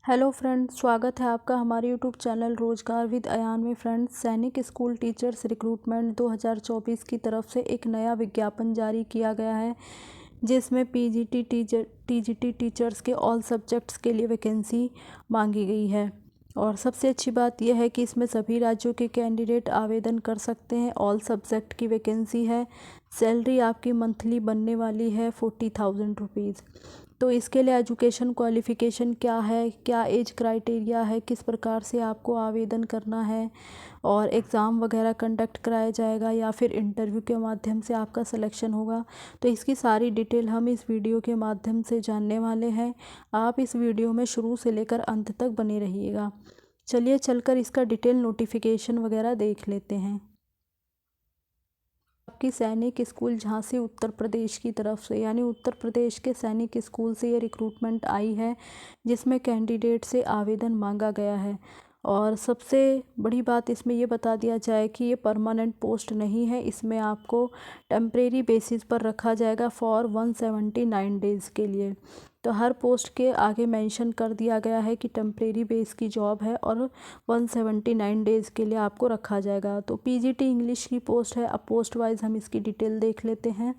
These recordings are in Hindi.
हेलो फ्रेंड्स, स्वागत है आपका हमारे यूट्यूब चैनल रोजगार विद अयान में। फ्रेंड्स, सैनिक स्कूल टीचर्स रिक्रूटमेंट 2024 की तरफ से एक नया विज्ञापन जारी किया गया है, जिसमें टीजीटी टीचर्स के ऑल सब्जेक्ट्स के लिए वैकेंसी मांगी गई है। और सबसे अच्छी बात यह है कि इसमें सभी राज्यों के कैंडिडेट आवेदन कर सकते हैं। ऑल सब्जेक्ट की वैकेंसी है। सैलरी आपकी मंथली बनने वाली है 40,000 रुपीज़। तो इसके लिए एजुकेशन क्वालिफ़िकेशन क्या है, क्या एज क्राइटेरिया है, किस प्रकार से आपको आवेदन करना है, और एग्ज़ाम वगैरह कंडक्ट कराया जाएगा या फिर इंटरव्यू के माध्यम से आपका सिलेक्शन होगा, तो इसकी सारी डिटेल हम इस वीडियो के माध्यम से जानने वाले हैं। आप इस वीडियो में शुरू से लेकर अंत तक बने रहिएगा। चलिए चलकर इसका डिटेल नोटिफिकेशन वगैरह देख लेते हैं। आपकी सैनिक स्कूल झांसी उत्तर प्रदेश की तरफ से, यानी उत्तर प्रदेश के सैनिक स्कूल से ये रिक्रूटमेंट आई है, जिसमें कैंडिडेट से आवेदन मांगा गया है। और सबसे बड़ी बात इसमें ये बता दिया जाए कि ये परमानेंट पोस्ट नहीं है, इसमें आपको टेम्परेरी बेसिस पर रखा जाएगा फॉर 179 डेज़ के लिए। तो हर पोस्ट के आगे मेंशन कर दिया गया है कि टेम्परेरी बेस की जॉब है और 179 डेज़ के लिए आपको रखा जाएगा। तो पीजीटी इंग्लिश की पोस्ट है। अब पोस्ट वाइज हम इसकी डिटेल देख लेते हैं।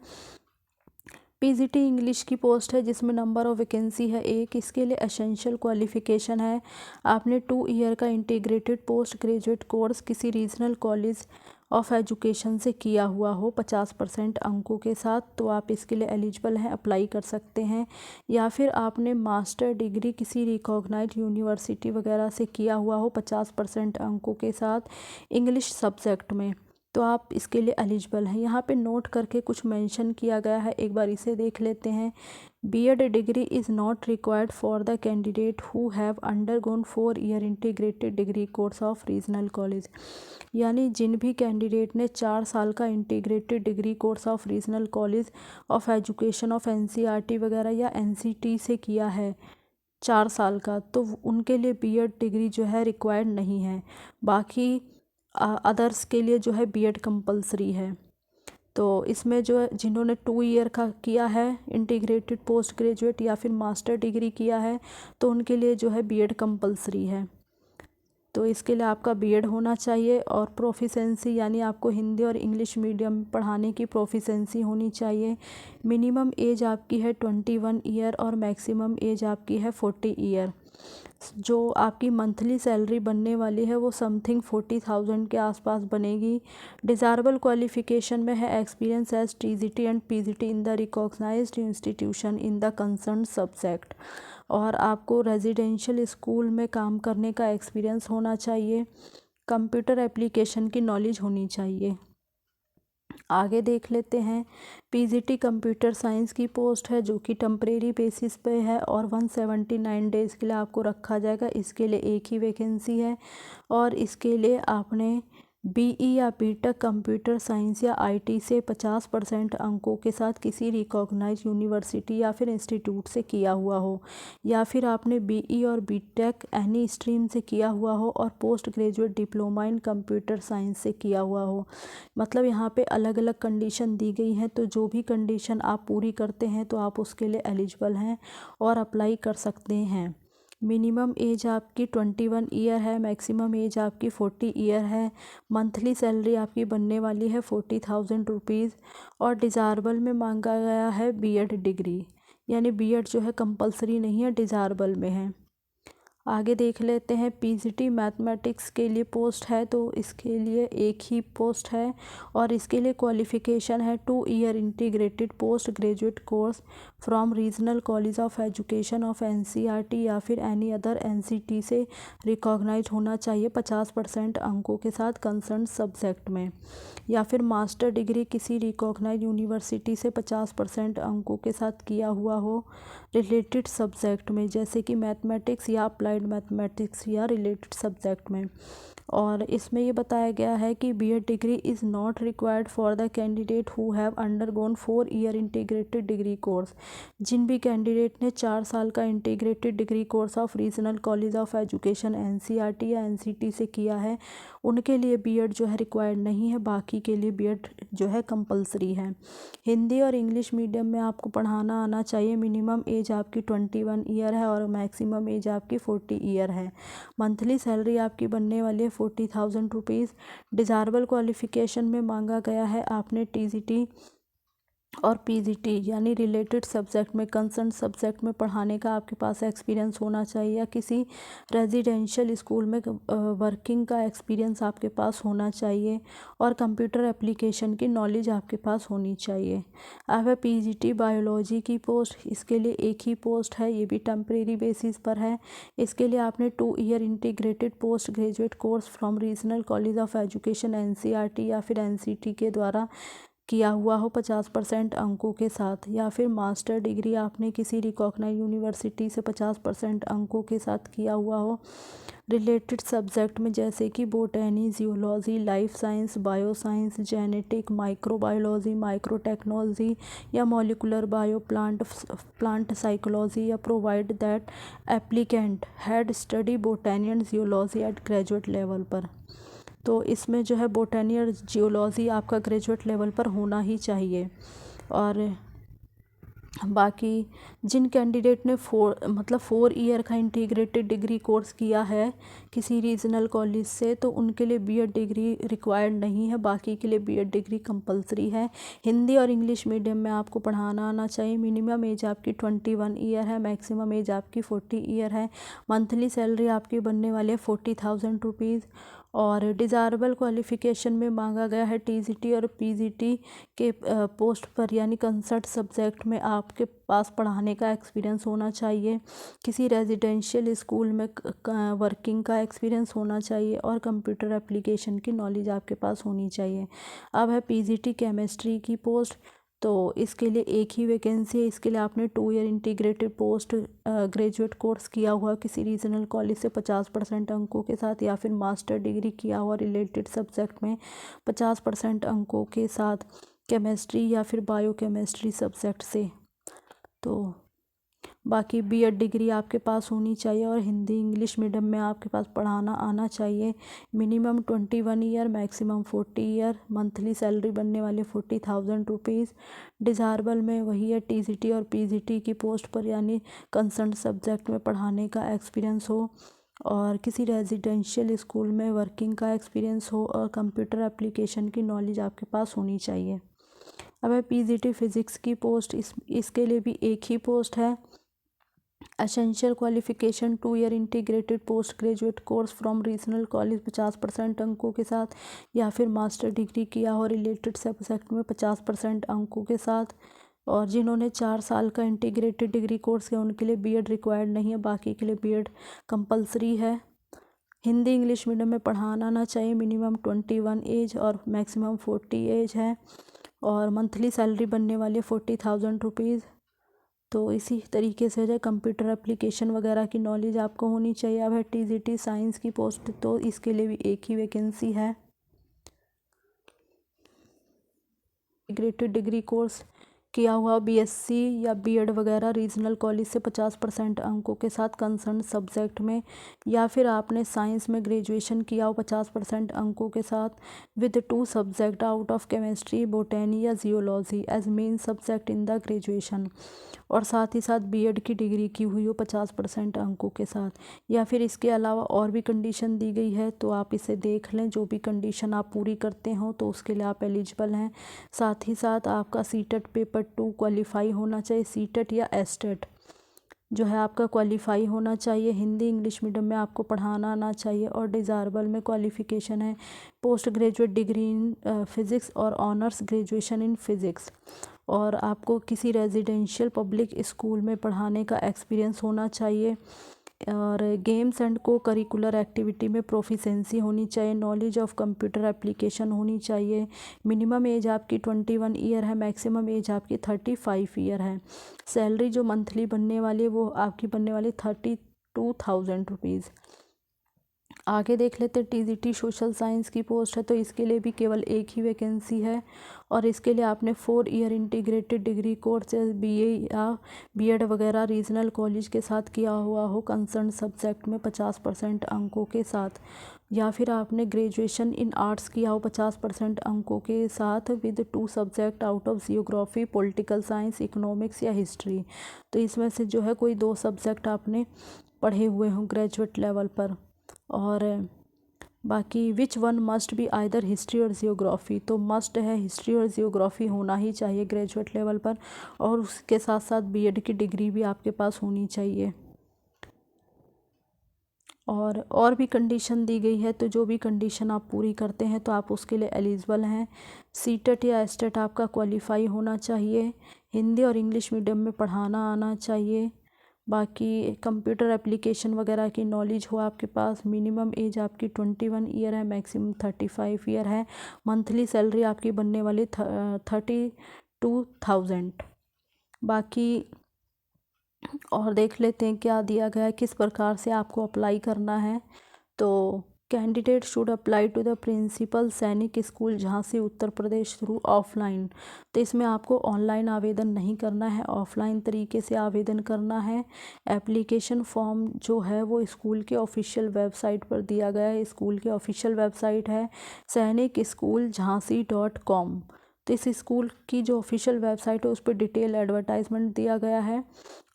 पीजीटी इंग्लिश की पोस्ट है, जिसमें नंबर ऑफ वैकेंसी है 1। इसके लिए एसेंशियल क्वालिफ़िकेशन है, आपने 2 ईयर का इंटीग्रेटेड पोस्ट ग्रेजुएट कोर्स किसी रीजनल कॉलेज ऑफ एजुकेशन से किया हुआ हो 50% अंकों के साथ, तो आप इसके लिए एलिजिबल हैं, अप्लाई कर सकते हैं। या फिर आपने मास्टर डिग्री किसी रिकॉग्नाइज्ड यूनिवर्सिटी वगैरह से किया हुआ हो 50% अंकों के साथ इंग्लिश सब्जेक्ट में, तो आप इसके लिए एलिजिबल हैं। यहाँ पे नोट करके कुछ मेंशन किया गया है, एक बार इसे देख लेते हैं। BEd degree is not required for the candidate who have undergone 4 year integrated degree course of regional college, यानी जिन भी कैंडिडेट ने 4 साल का integrated degree course of regional college of education of NCERT वगैरह या एनसीटी से किया है 4 साल का, तो उनके लिए बीएड डिग्री जो है रिक्वायर्ड नहीं है। बाकी अदर्स के लिए जो है बीएड कंपलसरी है। तो इसमें जो है जिन्होंने 2 ईयर का किया है इंटीग्रेटेड पोस्ट ग्रेजुएट या फिर मास्टर डिग्री किया है, तो उनके लिए जो है बीएड कंपलसरी है। तो इसके लिए आपका बीएड होना चाहिए और प्रोफिशेंसी, यानी आपको हिंदी और इंग्लिश मीडियम पढ़ाने की प्रोफिशेंसी होनी चाहिए। मिनिमम एज आपकी है 21 ईयर और मैक्सिमम एज आपकी है 40 ईयर। जो आपकी मंथली सैलरी बनने वाली है वो समथिंग 40,000 के आसपास बनेगी। डिज़ायरेबल क्वालिफ़िकेशन में है experience as TGT and PGT in the recognized institution in the concern subject, और आपको रेजिडेंशियल स्कूल में काम करने का एक्सपीरियंस होना चाहिए। कंप्यूटर एप्लीकेशन की नॉलेज होनी चाहिए। आगे देख लेते हैं। पीजीटी कंप्यूटर साइंस की पोस्ट है, जो कि टेम्परेरी बेसिस पे है और 179 डेज़ के लिए आपको रखा जाएगा। इसके लिए एक ही वैकेंसी है और इसके लिए आपने बीई या बीटेक कंप्यूटर साइंस या आईटी से 50% अंकों के साथ किसी रिकॉग्नाइज यूनिवर्सिटी या फिर इंस्टीट्यूट से किया हुआ हो, या फिर आपने बीई और बीटेक एनी स्ट्रीम से किया हुआ हो और post graduate diploma in computer science से किया हुआ हो। मतलब यहाँ पे अलग अलग कंडीशन दी गई हैं, तो जो भी कंडीशन आप पूरी करते हैं तो आप उसके लिए एलिजिबल हैं और अप्लाई कर सकते हैं। मिनिमम एज आपकी 21 ईयर है, मैक्सिमम एज आपकी 40 ईयर है। मंथली सैलरी आपकी बनने वाली है 40,000 रुपीज़ और डिज़ायरेबल में मांगा गया है बीएड डिग्री, यानी बीएड जो है कंपलसरी नहीं है, डिज़ायरेबल में है। आगे देख लेते हैं। पीजीटी मैथमेटिक्स के लिए पोस्ट है, तो इसके लिए एक ही पोस्ट है और इसके लिए क्वालिफ़िकेशन है 2 year integrated post graduate course from regional college of education of NCERT या फिर एनी अदर एनसीटी से रिकॉग्नाइज होना चाहिए 50% अंकों के साथ कंसर्न सब्जेक्ट में, या फिर मास्टर डिग्री किसी रिकॉग्नाइज यूनिवर्सिटी से 50% अंकों के साथ किया हुआ हो रिलेटेड सब्जेक्ट में, जैसे कि मैथमेटिक्स या अप्लाइड मैथमेटिक्स या रिलेटेड सब्जेक्ट में। और इसमें ये बताया गया है कि BEd degree is not required for the candidate who have undergone 4 year integrated degree course. जिन भी कैंडिडेट ने 4 साल का integrated degree course of regional college of education NCERT या एनसीटी से किया है, उनके लिए बीएड जो है रिक्वायर्ड नहीं है, बाकी के लिए बीएड जो है कंपलसरी है। हिंदी और इंग्लिश मीडियम में आपको पढ़ाना आना चाहिए। मिनिमम एज आपकी 21 ईयर है और मैक्सिमम एज आपकी 40 ईयर है। मंथली सैलरी आपकी बनने वाली है 40,000 रुपीज़। डिज़ायरेबल क्वालिफ़िकेशन में मांगा गया है आपने टीजीटी और पीजीटी यानी रिलेटेड सब्जेक्ट में, कंसर्न सब्जेक्ट में पढ़ाने का आपके पास एक्सपीरियंस होना चाहिए, या किसी रेजिडेंशियल स्कूल में वर्किंग का एक्सपीरियंस आपके पास होना चाहिए, और कंप्यूटर एप्लीकेशन की नॉलेज आपके पास होनी चाहिए। अब है पीजीटी बायोलॉजी की पोस्ट, इसके लिए एक ही पोस्ट है, ये भी टेम्परेरी बेसिस पर है। इसके लिए आपने 2 year integrated post graduate course from regional college of education NCERT या फिर एनसीटी के द्वारा किया हुआ हो 50% अंकों के साथ, या फिर मास्टर डिग्री आपने किसी रिकॉग्नाइज यूनिवर्सिटी से 50% अंकों के साथ किया हुआ हो रिलेटेड सब्जेक्ट में, जैसे कि botany, geology, life science, bio science, genetic, microbiology, microtechnology या मॉलिकुलर बायो प्लांट साइकोलॉजी, या provide that applicant had study botany and geology at graduate level पर। तो इसमें जो है बोटैनी और जियोलॉजी आपका ग्रेजुएट लेवल पर होना ही चाहिए। और बाकी जिन कैंडिडेट ने 4 ईयर का इंटीग्रेटेड डिग्री कोर्स किया है किसी रीजनल कॉलेज से, तो उनके लिए बीएड डिग्री रिक्वायर्ड नहीं है, बाकी के लिए बीएड डिग्री कंपलसरी है। हिंदी और इंग्लिश मीडियम में आपको पढ़ाना आना चाहिए। मिनिमम एज आपकी 21 ईयर है, मैक्सिमम एज आपकी 40 ईयर है। मंथली सैलरी आपकी बनने वाली है 40,000 रुपीज़। और डिज़ायरेबल क्वालिफ़िकेशन में मांगा गया है टीजीटी और पीजीटी के पोस्ट पर, यानी कंसर्ट सब्जेक्ट में आपके पास पढ़ाने का एक्सपीरियंस होना चाहिए, किसी रेजिडेंशियल स्कूल में वर्किंग का एक्सपीरियंस होना चाहिए, और कंप्यूटर एप्लीकेशन की नॉलेज आपके पास होनी चाहिए। अब है पीजीटी केमिस्ट्री की पोस्ट, तो इसके लिए एक ही वैकेंसी है। इसके लिए आपने 2 year integrated post graduate course किया हुआ किसी रीजनल कॉलेज से 50% अंकों के साथ, या फिर मास्टर डिग्री किया हुआ रिलेटेड सब्जेक्ट में 50% अंकों के साथ, केमिस्ट्री या फिर बायोकेमिस्ट्री सब्जेक्ट से। तो बाकी बीएड डिग्री आपके पास होनी चाहिए, और हिंदी इंग्लिश मीडियम में आपके पास पढ़ाना आना चाहिए। Minimum 21 year, maximum 40 year. Monthly salary बनने वाली 40,000 रुपीज़। डिज़ायरेबल में वही है टीजीटी और पीजीटी की पोस्ट पर, यानी कंसर्न सब्जेक्ट में पढ़ाने का एक्सपीरियंस हो, और किसी रेजिडेंशियल स्कूल में वर्किंग का एक्सपीरियंस हो, और कंप्यूटर एप्लीकेशन की नॉलेज आपके पास होनी चाहिए। अब है पीजीटी फिज़िक्स की पोस्ट, इसके लिए भी एक ही पोस्ट है। Essential qualification 2 year integrated post graduate course from regional college 50% अंकों के साथ, या फिर मास्टर डिग्री किया हो रिलेटेड सब्जेक्ट में 50% अंकों के साथ। और जिन्होंने 4 साल का इंटीग्रेटेड डिग्री कोर्स किया उनके लिए बीएड रिक्वायर्ड नहीं है, बाकी के लिए बीएड कंपलसरी है। हिंदी इंग्लिश मीडियम में पढ़ाना आना चाहिए। मिनिमम 21 एज और मैक्सिमम 40 एज है, और मंथली सैलरी बनने वाली है 40,000 रुपीज़। तो इसी तरीके से जो कंप्यूटर एप्लीकेशन वगैरह की नॉलेज आपको होनी चाहिए। अब है टीजीटी साइंस की पोस्ट, तो इसके लिए भी एक ही वैकेंसी है। इंटीग्रेटेड डिग्री कोर्स किया हुआ बीएससी या बीएड वगैरह रीजनल कॉलेज से 50% अंकों के साथ कंसर्न सब्जेक्ट में, या फिर आपने साइंस में ग्रेजुएशन किया हो 50% अंकों के साथ with 2 subject out of chemistry, botany या geology as main subject in the graduation, और साथ ही साथ बीएड की डिग्री की हुई हो 50% अंकों के साथ। या फिर इसके अलावा और भी कंडीशन दी गई है, तो आप इसे देख लें। जो भी कंडीशन आप पूरी करते हो तो उसके लिए आप एलिजिबल हैं। साथ ही साथ आपका सीटेट पेपर 2 क्वालिफाई होना चाहिए, सीटेट या एसटेट जो है आपका क्वालिफाई होना चाहिए। हिंदी इंग्लिश मीडियम में आपको पढ़ाना आना चाहिए, और डिज़ायरेबल में क्वालिफ़िकेशन है post graduate degree in physics और ऑनर्स ग्रेजुएशन इन फिज़िक्स, और आपको किसी रेजिडेंशियल पब्लिक स्कूल में पढ़ाने का एक्सपीरियंस होना चाहिए, और गेम्स एंड को करिकुलर एक्टिविटी में प्रोफिशेंसी होनी चाहिए। नॉलेज ऑफ कंप्यूटर एप्लीकेशन होनी चाहिए। मिनिमम एज आपकी 21 ईयर है, मैक्सिमम एज आपकी 35 ईयर है। सैलरी जो मंथली बनने वाली है वो आपकी बनने वाली 32,000 रुपीज़। आगे देख लेते हैं टीजीटी सोशल साइंस की पोस्ट है, तो इसके लिए भी केवल एक ही वैकेंसी है और इसके लिए आपने 4 year integrated degree course BA या बीएड वगैरह रीजनल कॉलेज के साथ किया हुआ हो कंसर्न सब्जेक्ट में 50% अंकों के साथ, या फिर आपने ग्रेजुएशन इन आर्ट्स किया हो 50% अंकों के साथ with 2 subject out of geography, political science, economics या हिस्ट्री। तो इसमें से जो है कोई 2 सब्जेक्ट आपने पढ़े हुए हों ग्रेजुएट लेवल पर। और बाकी which one must be either history और जियोग्राफी, तो मस्ट है हिस्ट्री और जियोग्राफी होना ही चाहिए ग्रेजुएट लेवल पर, और उसके साथ साथ बीएड की डिग्री भी आपके पास होनी चाहिए। और भी कंडीशन दी गई है, तो जो भी कंडीशन आप पूरी करते हैं तो आप उसके लिए एलिजिबल हैं। सीटेट या एस्टेट आपका क्वालिफाई होना चाहिए, हिंदी और इंग्लिश मीडियम में पढ़ाना आना चाहिए, बाकी कंप्यूटर एप्लीकेशन वगैरह की नॉलेज हो आपके पास, मिनिमम एज आपकी 21 ईयर है, मैक्सिमम 35 ईयर है, मंथली सैलरी आपकी बनने वाली 32,000। बाकी और देख लेते हैं क्या दिया गया है, किस प्रकार से आपको अप्लाई करना है। तो candidate should apply to the principal Sainik school Jhansi Uttar Pradesh through offline. तो इसमें आपको ऑनलाइन आवेदन नहीं करना है, ऑफलाइन तरीके से आवेदन करना है। एप्लीकेशन फॉर्म जो है वो स्कूल के ऑफिशियल वेबसाइट पर दिया गया है। स्कूल की ऑफिशियल वेबसाइट है sainikschooljhansi.com। तो इस स्कूल की जो ऑफिशियल वेबसाइट है उस पर डिटेल एडवर्टाइजमेंट दिया गया है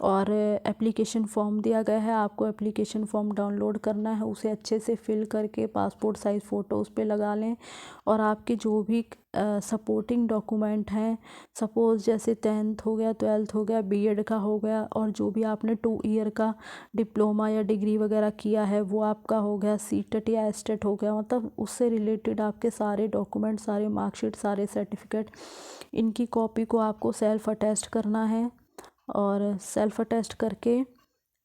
और एप्लीकेशन फ़ॉर्म दिया गया है। आपको एप्लीकेशन फ़ॉर्म डाउनलोड करना है, उसे अच्छे से फिल करके पासपोर्ट साइज़ फ़ोटो उस पर लगा लें और आपके जो भी सपोर्टिंग डॉक्यूमेंट हैं, सपोज़ जैसे 10th हो गया, 12th हो गया, बीएड का हो गया, और जो भी आपने 2 ईयर का डिप्लोमा या डिग्री वगैरह किया है वो आपका हो गया, सीटेट या एस्टेट हो गया, मतलब उससे रिलेटेड आपके सारे डॉक्यूमेंट, सारे मार्कशीट, सारे सर्टिफिकेट, इनकी कॉपी को आपको सेल्फ अटेस्ट करना है और सेल्फ अटेस्ट करके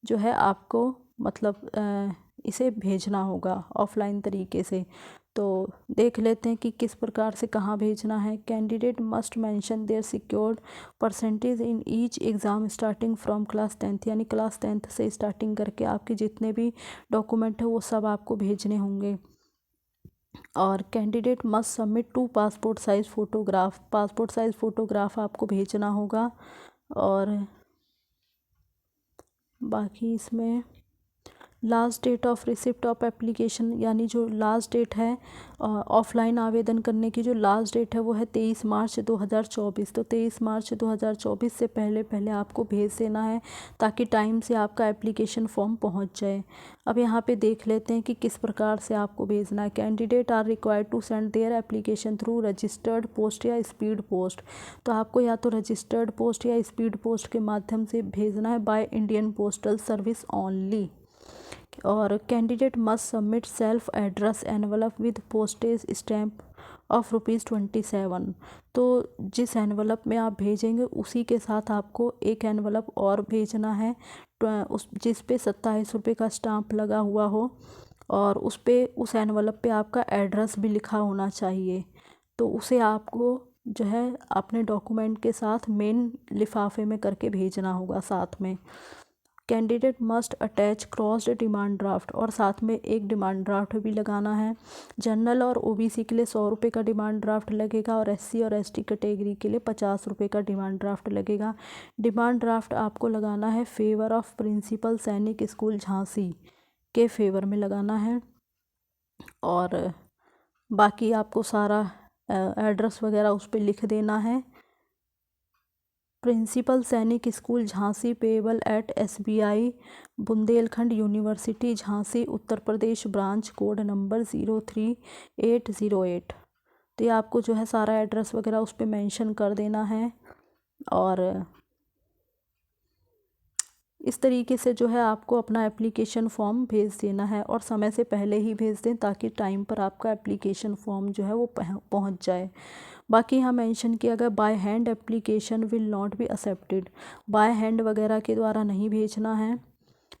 जो है आपको मतलब इसे भेजना होगा ऑफलाइन तरीके से। तो देख लेते हैं कि किस प्रकार से कहाँ भेजना है। Candidate must mention their secured percentage in each exam starting from class 10th, यानी क्लास 10th से स्टार्टिंग करके आपके जितने भी डॉक्यूमेंट है वो सब आपको भेजने होंगे। और candidate must submit 2 passport size photograph, passport size photograph आपको भेजना होगा। और बाकी इसमें last date of receipt of application, यानी जो लास्ट डेट है ऑफलाइन आवेदन करने की, जो लास्ट डेट है वो है 23 मार्च 2024। तो 23 मार्च 2024 से पहले पहले आपको भेज देना है ताकि टाइम से आपका एप्लीकेशन फॉर्म पहुंच जाए। अब यहाँ पे देख लेते हैं कि किस प्रकार से आपको भेजना है। Candidate are required to send their application through registered post या स्पीड पोस्ट। तो आपको या तो रजिस्टर्ड पोस्ट या स्पीड पोस्ट के माध्यम से भेजना है by Indian postal service only. और candidate must submit self address envelope with postage stamp of ₹27। तो जिस एनवलप में आप भेजेंगे उसी के साथ आपको एक एनवलप और भेजना है उस जिस पे 27 रुपये का स्टाम्प लगा हुआ हो और उस पे उस एनवलप पे आपका एड्रेस भी लिखा होना चाहिए। तो उसे आपको जो है अपने डॉक्यूमेंट के साथ मेन लिफाफे में करके भेजना होगा साथ में। Candidate must attach crossed demand draft, और साथ में एक डिमांड ड्राफ्ट भी लगाना है। जनरल और ओबीसी के लिए 100 रुपये का डिमांड ड्राफ्ट लगेगा और एससी और एसटी कैटेगरी के लिए 50 रुपये का डिमांड ड्राफ्ट लगेगा। डिमांड ड्राफ्ट आपको लगाना है favour of principal Sainik school Jhansi के फेवर में लगाना है। और बाकी आपको सारा एड्रेस वगैरह उस पर लिख देना है। Principal Sainik school Jhansi payable eight SBI Bundelkhand university Jhansi Uttar प्रदेश ब्रांच कोड नंबर 03808। तो ये आपको जो है सारा एड्रेस वगैरह उस पर मेंशन कर देना है और इस तरीके से जो है आपको अपना एप्लीकेशन फॉर्म भेज देना है और समय से पहले ही भेज दें ताकि टाइम पर आपका एप्लीकेशन फॉर्म जो है वो पहुंच जाए। बाकी यहाँ मेंशन किया गया by hand application will not be accepted, by hand वगैरह के द्वारा नहीं भेजना है।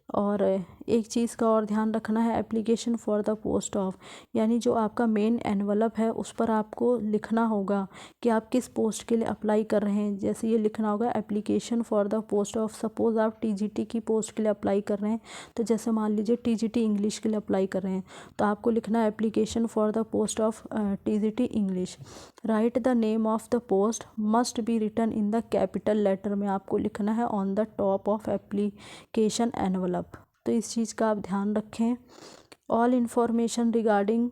और एक चीज़ का और ध्यान रखना है, application for the post of, यानी जो आपका मेन एनवलप है उस पर आपको लिखना होगा कि आप किस पोस्ट के लिए अप्लाई कर रहे हैं। जैसे ये लिखना होगा application for the post of, suppose आप टीजीटी की पोस्ट के लिए अप्लाई कर रहे हैं, तो जैसे मान लीजिए टीजीटी इंग्लिश के लिए अप्लाई कर रहे हैं, तो आपको लिखना है application for the post of TGT English. Write the name of the post must be written in the capital letter में आपको लिखना है on the top of application envelope. तो इस चीज़ का आप ध्यान रखें। All information regarding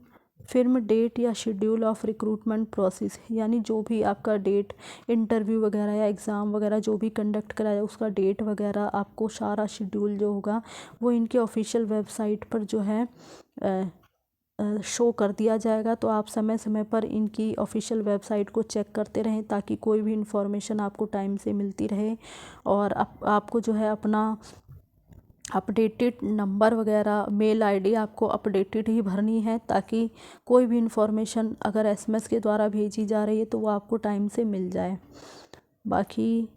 firm date या शेड्यूल ऑफ रिक्रूटमेंट प्रोसेस, यानी जो भी आपका डेट, इंटरव्यू वगैरह या एग्ज़ाम वगैरह जो भी कंडक्ट कराया उसका डेट वगैरह, आपको सारा शेड्यूल जो होगा वो इनके ऑफिशियल वेबसाइट पर जो है शो कर दिया जाएगा। तो आप समय समय पर इनकी ऑफिशियल वेबसाइट को चेक करते रहें ताकि कोई भी इंफॉर्मेशन आपको टाइम से मिलती रहे। और आपको जो है अपना अपडेटेड नंबर वगैरह, मेल आईडी आपको अपडेटेड ही भरनी है ताकि कोई भी इंफॉर्मेशन अगर एसएमएस के द्वारा भेजी जा रही है तो वो आपको टाइम से मिल जाए। बाकी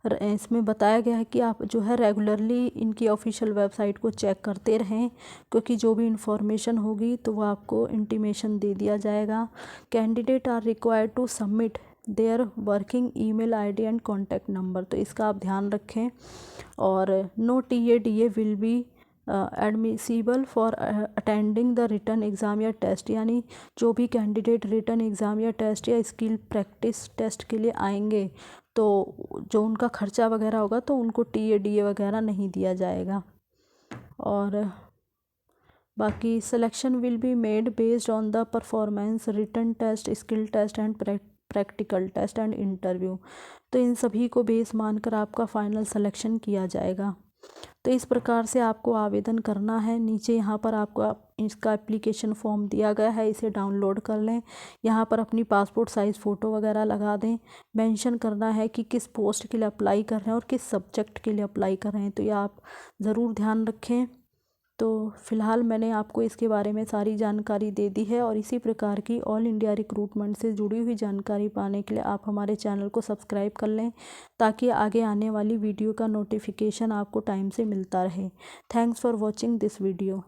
इसमें बताया गया है कि आप जो है रेगुलरली इनकी ऑफिशियल वेबसाइट को चेक करते रहें, क्योंकि जो भी इंफॉर्मेशन होगी तो वो आपको इंटीमेशन दे दिया जाएगा। Candidate are required to submit their working email ID and contact number, तो इसका आप ध्यान रखें। और no TA DA will be admissible for attending the written exam या टेस्ट, यानी जो भी कैंडिडेट रिटन एग्ज़ाम या टेस्ट या स्किल प्रैक्टिस टेस्ट के लिए आएंगे तो जो उनका खर्चा वगैरह होगा तो उनको टीएडीए वगैरह नहीं दिया जाएगा। और बाकी selection will be made based on the performance, written test, skill test and practical test and interview, तो इन सभी को बेस मानकर आपका फाइनल सिलेक्शन किया जाएगा। तो इस प्रकार से आपको आवेदन करना है। नीचे यहाँ पर आपको इसका एप्लीकेशन फॉर्म दिया गया है, इसे डाउनलोड कर लें। यहाँ पर अपनी पासपोर्ट साइज़ फ़ोटो वगैरह लगा दें। मेंशन करना है कि किस पोस्ट के लिए अप्लाई कर रहे हैं और किस सब्जेक्ट के लिए अप्लाई कर रहे हैं, तो ये आप ज़रूर ध्यान रखें। तो फ़िलहाल मैंने आपको इसके बारे में सारी जानकारी दे दी है, और इसी प्रकार की ऑल इंडिया रिक्रूटमेंट से जुड़ी हुई जानकारी पाने के लिए आप हमारे चैनल को सब्सक्राइब कर लें ताकि आगे आने वाली वीडियो का नोटिफिकेशन आपको टाइम से मिलता रहे। Thanks for watching this video.